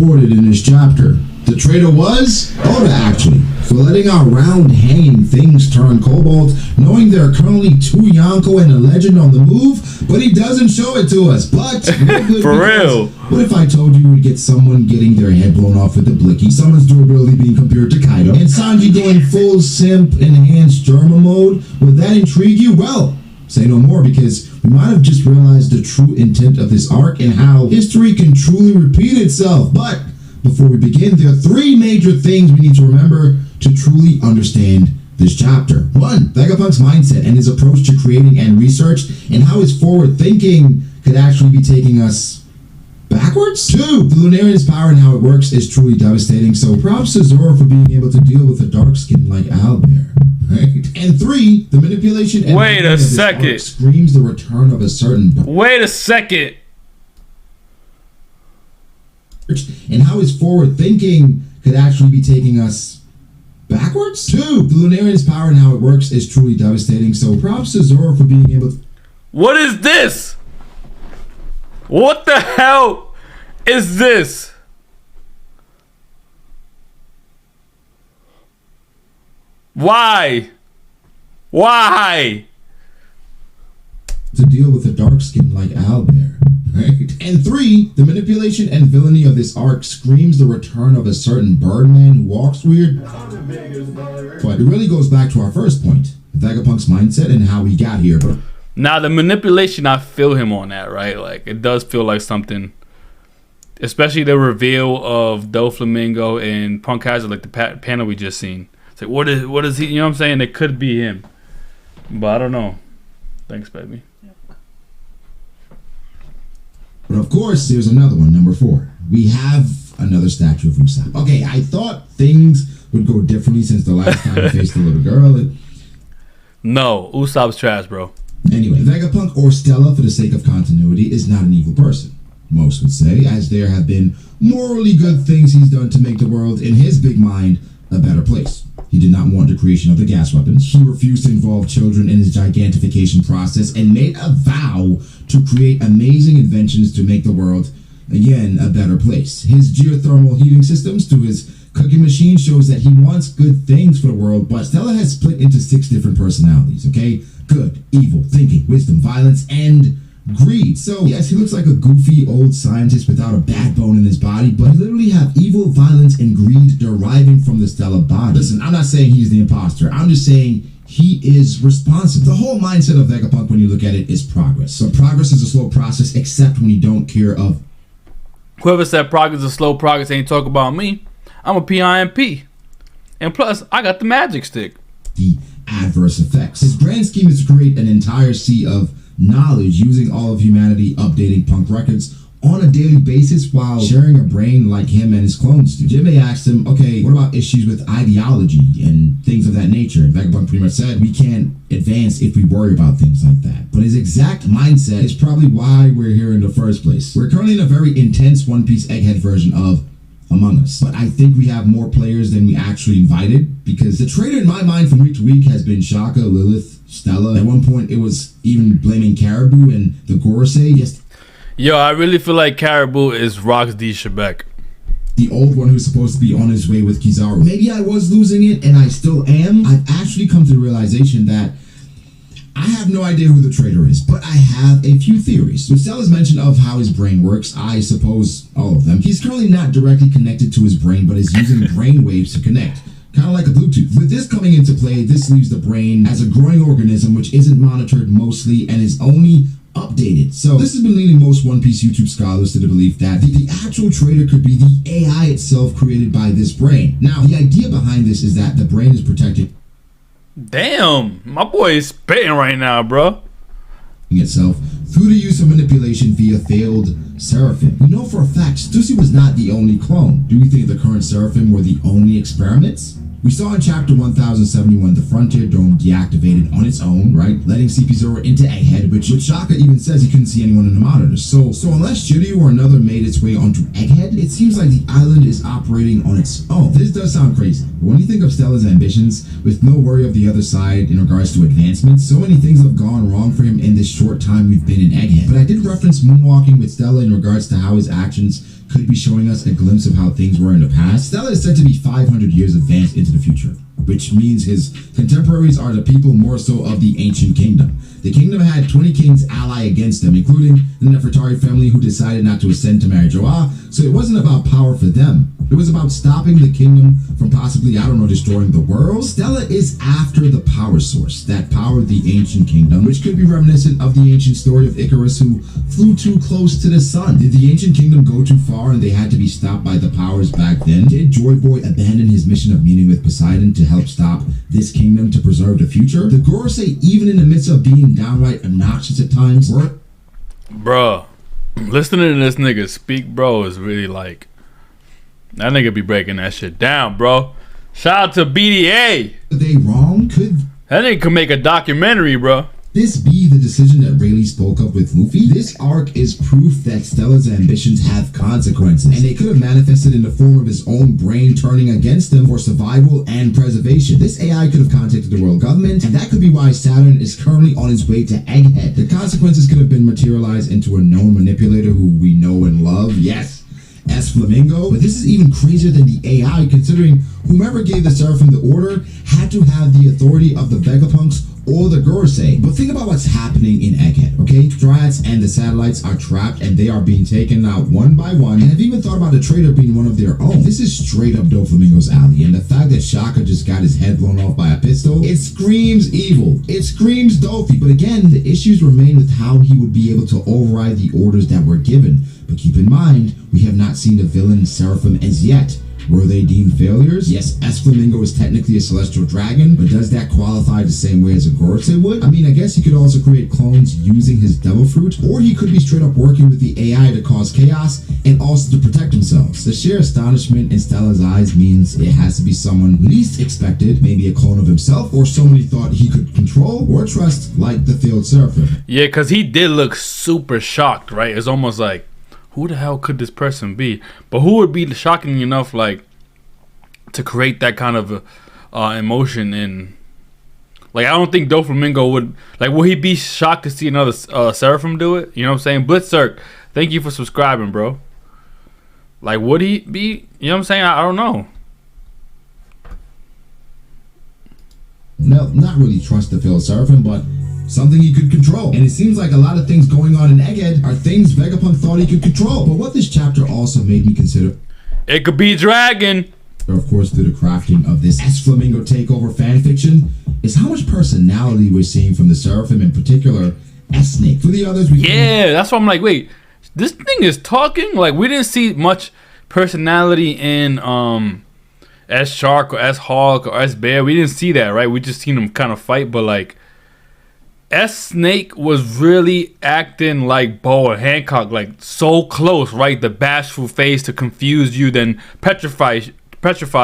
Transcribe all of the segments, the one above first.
reported in this chapter. The traitor was Oda, actually, for letting our round hanging things turn cobalt, knowing there are currently 2 Yonko and a legend on the move, but he doesn't show it to us. But for real, what if I told you would get someone getting their head blown off with a blicky, someone's durability being compared to Kaido, and Sanji going full simp enhanced Germa mode? Would that intrigue you? Well, say no more, because we might have just realized the true intent of this arc and how history can truly repeat itself. But before we begin, there are 3 major things we need to remember to truly understand this chapter. 1. Vegapunk's mindset and his approach to creating and research, and how his forward thinking could actually be taking us backwards. 2. The Lunarian's power and how it works is truly devastating, so props to Zoro for being able to deal with a dark skin like Owlbear. Right? And 3. The manipulation and wait a second screams the return of a certain wait a second and how his forward thinking could actually be taking us backwards. 2. The Lunarian's power and how it works is truly devastating, so props to Zoro for being able to... What is this? What the hell is this? Why? Why? To deal with a dark skin like Owlbear. Right? And 3, the manipulation and villainy of this arc screams the return of a certain Birdman who walks weird. But it really goes back to our first point, Vegapunk's mindset and how he got here. But now the manipulation, I feel him on that, right? Like, it does feel like something, especially the reveal of Doflamingo and Punk Hazard, like the panel we just seen. It's like, what is he? You know what I'm saying? It could be him, but I don't know. Thanks, baby. But of course, there's another one, number 4. We have another statue of Usopp. Okay, I thought things would go differently since the last time I faced the little girl. No, Usopp's trash, bro. Anyway, Vegapunk, or Stella for the sake of continuity, is not an evil person. Most would say, as there have been morally good things he's done to make the world, in his big mind, a better place. He did not want the creation of the gas weapons. He refused to involve children in his gigantification process and made a vow to create amazing inventions to make the world, again, a better place. His geothermal heating systems to his cooking machine shows that he wants good things for the world, but Stella has split into 6 different personalities, okay? Good, evil, thinking, wisdom, violence, and greed. So yes, he looks like a goofy old scientist without a backbone in his body, but he literally have evil, violence, and greed deriving from the Stella body. Listen, I'm not saying he's the imposter. I'm just saying he is responsible. The whole mindset of Vegapunk, when you look at it, is progress. So progress is a slow process, except when you don't care of... Whoever said progress is slow progress ain't talk about me. I'm a PIMP. And plus, I got the magic stick. The adverse effects. His grand scheme is to create an entire sea of knowledge using all of humanity updating Punk records on a daily basis while sharing a brain like him and his clones do. Jimmy asked him, okay, what about issues with ideology and things of that nature? And Vegapunk pretty much said, we can't advance if we worry about things like that. But his exact mindset is probably why we're here in the first place. We're currently in a very intense One Piece Egghead version of Among Us, but I think we have more players than we actually invited, because the traitor in my mind from week to week has been Shaka, Lilith, Stella. At one point it was even blaming Caribou and the Gorosei. Yes, yo, I really feel like Caribou is Rox D. Shebeck, the old one who's supposed to be on his way with Kizaru. Maybe I was losing it, and I still am. I've actually come to the realization that I have no idea who the traitor is, but I have a few theories. With Stella's mention of how his brain works, I suppose all of them. He's currently not directly connected to his brain, but is using brain waves to connect. Kind of like a Bluetooth. With this coming into play, this leaves the brain as a growing organism which isn't monitored mostly and is only updated. So this has been leading most One Piece YouTube scholars to the belief that the actual traitor could be the AI itself created by this brain. Now, the idea behind this is that the brain is protected. Damn, my boy is spitting right now, bro. Itself through the use of manipulation via failed Seraphim. We know for a fact Stussy was not the only clone. Do we think the current Seraphim were the only experiments? We saw in chapter 1071 the Frontier Dome deactivated on its own, right? Letting CP0 into Egghead, which Shaka even says he couldn't see anyone in the monitors. So unless Shiryu or another made its way onto Egghead, it seems like the island is operating on its own. This does sound crazy, but when you think of Stella's ambitions, with no worry of the other side in regards to advancements, so many things have gone wrong for him in this short time we've been in Egghead. But I did reference moonwalking with Stella in regards to how his actions could be showing us a glimpse of how things were in the past. Stella is said to be 500 years advanced into the future, which means his contemporaries are the people more so of the ancient kingdom. The kingdom had 20 kings ally against them, including the Nefertari family, who decided not to ascend to marry Joa, so it wasn't about power for them. It was about stopping the kingdom from possibly, I don't know, destroying the world. Stella is after the power source that powered the ancient kingdom, which could be reminiscent of the ancient story of Icarus, who flew too close to the sun. Did the ancient kingdom go too far and they had to be stopped by the powers back then? Did Joy Boy abandon his mission of meeting with Poseidon to help stop this kingdom to preserve the future? The Gorosei, even in the midst of being downright obnoxious at times, were... Bruh, listening to this nigga speak, bro, is really like... That nigga be breaking that shit down, bro. Shout out to B.D.A. Are they wrong? Could that nigga could make a documentary, bro. this be the decision that Rayleigh spoke of with Luffy? This arc is proof that Stella's ambitions have consequences, and they could have manifested in the form of his own brain turning against him for survival and preservation. This AI could have contacted the world government, and that could be why Saturn is currently on his way to Egghead. The consequences could have been materialized into a known manipulator who we know and love. Yes, Flamingo, but this is even crazier than the AI, considering whomever gave the Seraphim the order had to have the authority of the Vegapunks or the Gorosei. But think about what's happening in Egghead, okay? Dryads and the satellites are trapped and they are being taken out one by one, and have even thought about a traitor being one of their own. This is straight up Doflamingo's alley, and the fact that Shaka just got his head blown off by a pistol, it screams evil. It screams Dofi. But again, the issues remain with how he would be able to override the orders that were given. But keep in mind, we have not seen the villain Seraphim as yet. Were they deemed failures? Yes, Flamingo is technically a celestial dragon, but does that qualify the same way as a Gorosei would? I mean, I guess he could also create clones using his devil fruit, or he could be straight up working with the AI to cause chaos and also to protect themselves. The sheer astonishment in Stella's eyes means it has to be someone least expected, maybe a clone of himself, or someone he thought he could control or trust, like the failed Seraphim. Yeah, because he did look super shocked, right? It's almost like, who the hell could this person be? But who would be shocking enough, like, to create that kind of emotion in, like, I don't think Doflamingo would, like, will he be shocked to see another Seraphim do it? You know what I'm saying? Blitzerk, thank you for subscribing, bro. Like, would he be, you know what I'm saying? I don't know. No, not really trust the failed Seraphim, but something he could control. And it seems like a lot of things going on in Egghead are things Vegapunk thought he could control. But what this chapter also made me consider, it could be Dragon. Of course, through the crafting of this Flamingo takeover fanfiction, is how much personality we're seeing from the Seraphim, in particular Snake. For the others, yeah, that's why I'm like, wait, this thing is talking? Like, we didn't see much personality in S Shark or S Hawk or S Bear. We didn't see that, right? We just seen them kind of fight, but like S Snake was really acting like Boa Hancock, like so close, right? The bashful face to confuse you, then petrify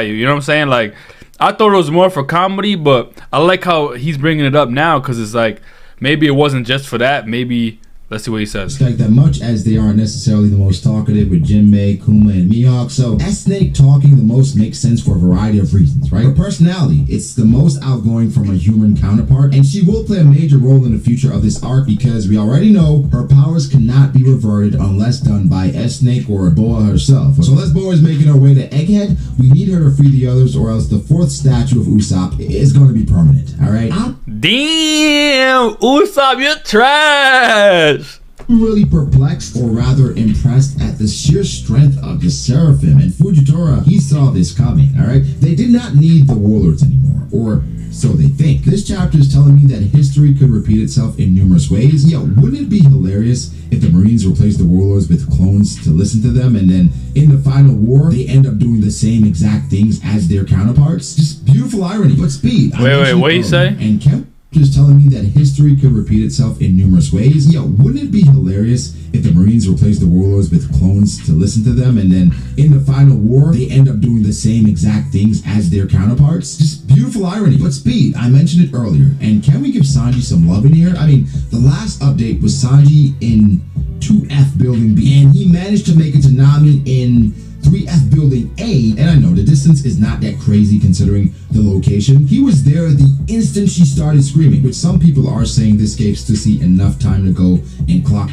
you. You know what I'm saying? Like, I thought it was more for comedy, but I like how he's bringing it up now, because it's like, maybe it wasn't just for that. Maybe, let's see what he says. Like that much as they aren't necessarily the most talkative with Jinbei, Kuma, and Mihawk, so S-Snake talking the most makes sense for a variety of reasons, right? Her personality, it's the most outgoing from a human counterpart, and she will play a major role in the future of this arc, because we already know her powers cannot be reverted unless done by S-Snake or Boa herself. So unless Boa is making her way to Egghead, we need her to free the others, or else the fourth statue of Usopp is going to be permanent, alright? Damn, Usopp, you're trash. I'm really perplexed, or rather impressed, at the sheer strength of the Seraphim, and Fujitora, he saw this coming, alright? They did not need the warlords anymore, or so they think. This chapter is telling me that history could repeat itself in numerous ways. Yeah, wouldn't it be hilarious if the Marines replaced the warlords with clones to listen to them, and then in the final war, they end up doing the same exact things as their counterparts? Just beautiful irony. But Speed, wait, what you say? And Kemp is telling me that history could repeat itself in numerous ways. Yeah, wouldn't it be hilarious if the Marines replaced the warlords with clones to listen to them, and then in the final war, they end up doing the same exact things as their counterparts? Just beautiful irony. But Speed, I mentioned it earlier, and can we give Sanji some love in here? I mean, the last update was Sanji in 2F Building B, and he managed to make it to Nami in 3 3F Building A, and I know the distance is not that crazy considering the location. He was there the instant she started screaming, which some people are saying this gave Stussy enough time to go and clock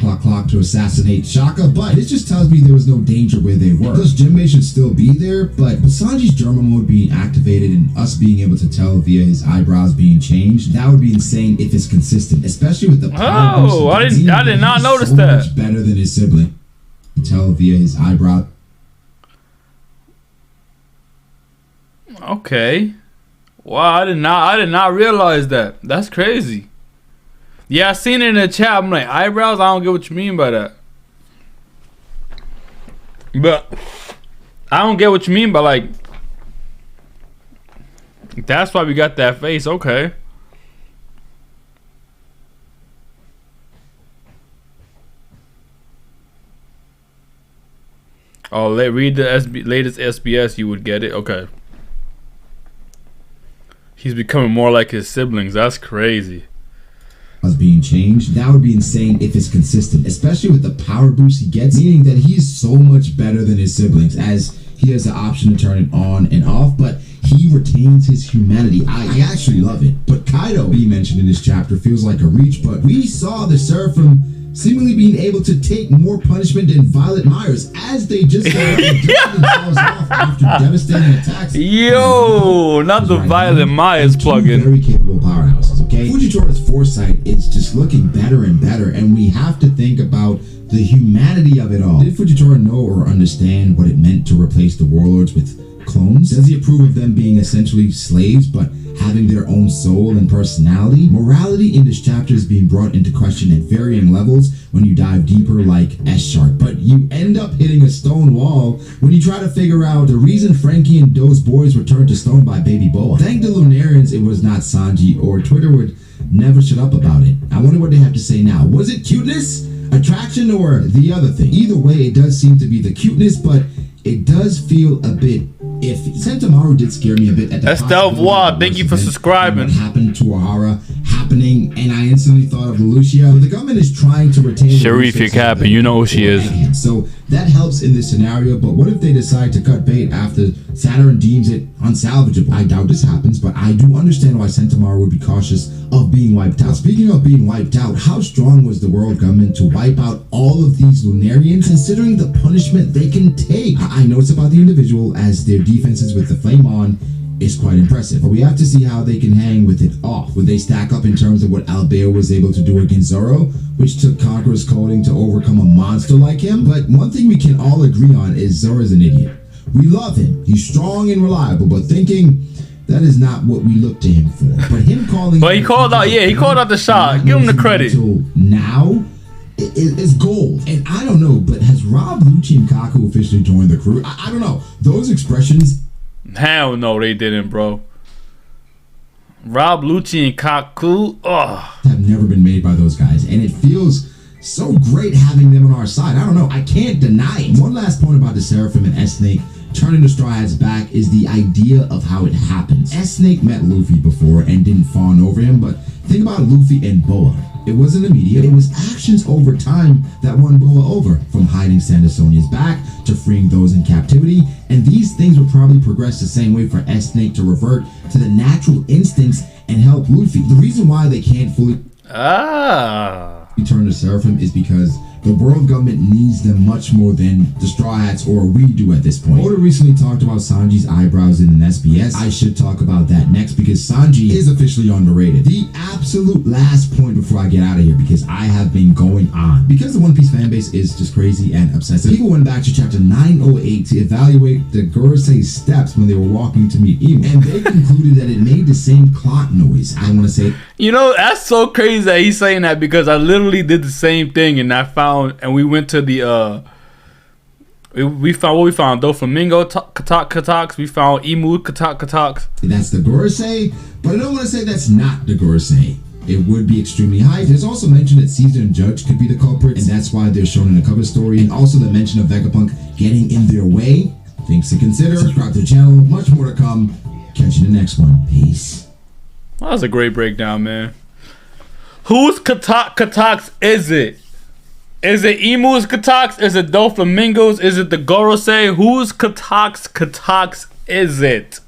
to assassinate Shaka, but this just tells me there was no danger where they were. Plus, Jinbei should still be there, but with Sanji's German mode being activated and us being able to tell via his eyebrows being changed, that would be insane if it's consistent, especially with the power boost. I did not notice so that. Much better than his sibling. Tell via his eyebrow. Okay. Wow, I did not realize that. That's crazy. Yeah, I seen it in the chat. I'm like, eyebrows? I don't get what you mean by that. But I don't get what you mean by, like, that's why we got that face. Okay. Oh, read the latest SBS, you would get it. Okay. He's becoming more like his siblings. That's crazy. Was being changed. That would be insane if it's consistent, especially with the power boost he gets, meaning that he's so much better than his siblings, as he has the option to turn it on and off, but he retains his humanity. I actually love it. But Kaido, being mentioned in this chapter, feels like a reach, but we saw the Seraphim seemingly being able to take more punishment than Violet Myers, as they just themselves off after devastating attacks. Yo, not the Violet Myers plugin. Very capable powerhouses, okay? Fujitora's foresight is just looking better and better, and we have to think about the humanity of it all. Did Fujitora know or understand what it meant to replace the warlords with clones? Does he approve of them being essentially slaves, but having their own soul and personality? Morality in this chapter is being brought into question at varying levels when you dive deeper, like S-Sharp, but you end up hitting a stone wall when you try to figure out the reason Frankie and those boys were turned to stone by Baby Boa. Thank the Lunarians it was not Sanji, or Twitter would never shut up about it. I wonder what they have to say now. Was it cuteness, attraction, or the other thing? Either way, it does seem to be the cuteness, but it does feel a bit iffy. Sentomaru did scare me a bit at the Estelle, thank you for subscribing. What happened to Ohara happening, and I instantly thought of Lucia. The government is trying to retain Sharif, you're capping. You know who she is. Egghead. So that helps in this scenario, but what if they decide to cut bait after Saturn deems it unsalvageable? I doubt this happens, but I do understand why Sentomaru would be cautious of being wiped out. Speaking of being wiped out, how strong was the world government to wipe out all of these Lunarians, considering the punishment they can take? I know it's about the individual, as their defenses with the flame on is quite impressive, but we have to see how they can hang with it off. Would they stack up in terms of what Albeo was able to do against Zoro, which took Conqueror's coding to overcome a monster like him? But one thing we can all agree on is Zoro's an idiot. We love him, he's strong and reliable, but thinking that is not what we look to him for. But him calling, but he called out, yeah, he called out the shot. Give him the credit. Now is gold, and I don't know, but has Rob, Lucci, and Kaku officially joined the crew? I don't know. Those expressions. Hell no, they didn't, bro. Rob, Lucci, and Kaku, have never been made by those guys, and it feels so great having them on our side. I don't know. I can't deny it. One last point about the Seraphim and S-Snake turning the Straw Hats back is the idea of how it happens. S-Snake met Luffy before and didn't fawn over him, but think about Luffy and Boa. It wasn't immediate. It was actions over time that won Boa over, from hiding Sandasonia's back to freeing those in captivity, and these things would probably progress the same way for S-Snake to revert to the natural instincts and help Luffy. The reason why they can't fully turn to Seraphim is because the world government needs them much more than the Straw Hats or we do at this point. Oda recently talked about Sanji's eyebrows in an SBS. I should talk about that next because Sanji is officially underrated. The absolute last point before I get out of here, because I have been going on. Because the One Piece fanbase is just crazy and obsessive, people went back to chapter 908 to evaluate the Gorosei's steps when they were walking to meet Emu, and they concluded that it made the same clock noise. I want to say, you know, that's so crazy that he's saying that, because I literally did the same thing, and I found, and we went to the we found what we found: Doflamingo Kataks. We found Emu Kataks. That's the Gorosei, but I don't want to say that's not the Gorosei. It would be extremely high. There's also mention that Caesar and Judge could be the culprits, and that's why they're shown in the cover story. And also the mention of Vegapunk getting in their way. Things to consider. Subscribe to the channel. Much more to come. Catch you in the next one. Peace. That was a great breakdown, man. Whose Kataks is it? Is it Emu's Katox? Is it Doflamingos? Is it the Gorosei? Whose Katox is it?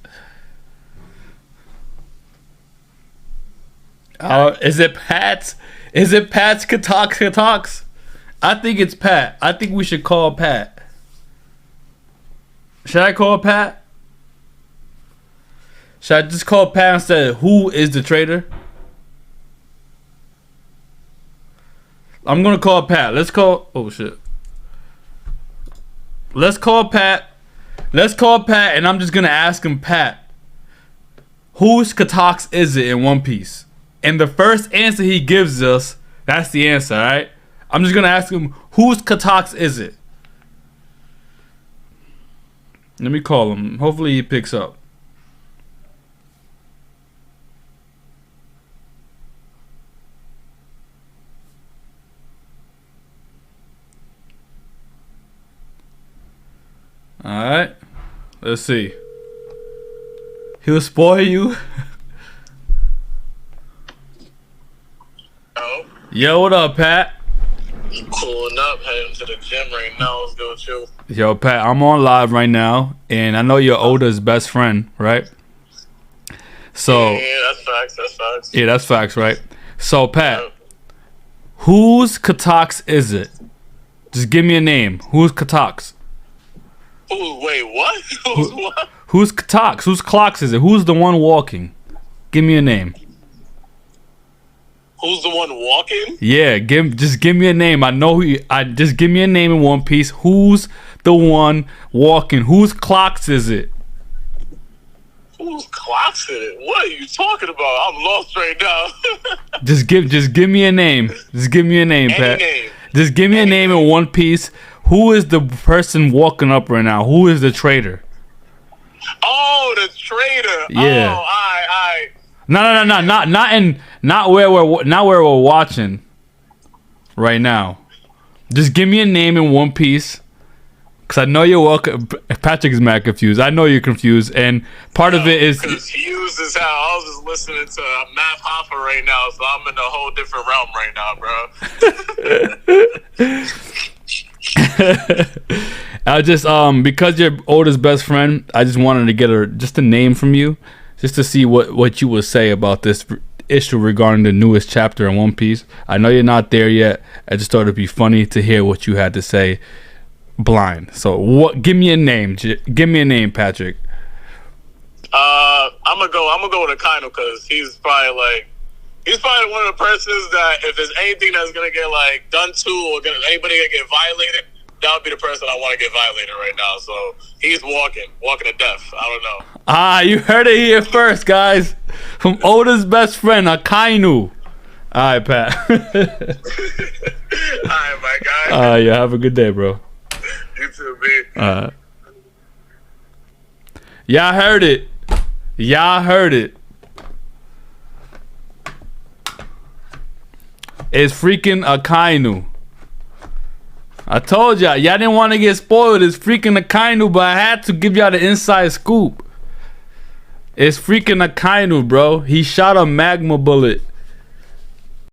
Is it Pat's? Is it Pat's Katox? I think it's Pat. I think we should call Pat. Should I call Pat? Should I just call Pat and say, who is the traitor? I'm gonna call Pat. Let's call. Oh shit. Let's call Pat. Let's call Pat, and I'm just gonna ask him, Pat, whose Katox is it in One Piece? And the first answer he gives us, that's the answer, alright? I'm just gonna ask him, whose Katox is it? Let me call him. Hopefully he picks up. Alright. Let's see. He'll spoil you. Oh. Yo, what up, Pat? Cooling up, heading to the gym right now. Let's go with you. Yo, Pat, I'm on live right now, and I know you're Oda's best friend, right? So yeah, that's facts. That's facts. Yeah, that's facts, right? So, Pat, whose Katox is it? Just give me a name. Whose Katox? Wait, what? Who's what? Whose Katox? Whose clocks is it? Who's the one walking? Give me a name. Who's the one walking? Yeah, just give me a name. I know who just give me a name in One Piece. Who's the one walking? Whose clocks is it? Whose clocks is it? What are you talking about? I'm lost right now. just give me a name. Just give me a name, Pat. Name. Just give me a name in One Piece. Who is the person walking up right now? Who is the traitor? Oh, the traitor. Yeah. Oh, I. No, not where we're watching right now. Just give me a name in One Piece, cause I know you're welcome. Patrick is mad confused. I know you're confused, and part of it is confused as hell. I was just listening to Math Hoffa right now, so I'm in a whole different realm right now, bro. I just because you're Oda's best friend, I just wanted to get just a name from you, just to see what you would say about this issue regarding the newest chapter in One Piece. I know you're not there yet. I just thought it'd be funny to hear what you had to say blind. So give me a name. Give me a name, Patrick. I'm gonna go with Akainu, because he's probably one of the persons that if there's anything that's gonna get like done to, or anybody gonna get violated, that would be the person I want to get violated right now. So he's walking to death. I don't know. You heard it here first, guys. From Oda's best friend, Akainu. All right, Pat. All right, my guy. Yeah, have a good day, bro. You too, B. Y'all heard it. It's freaking Akainu. I told y'all didn't want to get spoiled. It's freaking Akainu, but I had to give y'all the inside scoop. It's freaking Akainu, bro. He shot a magma bullet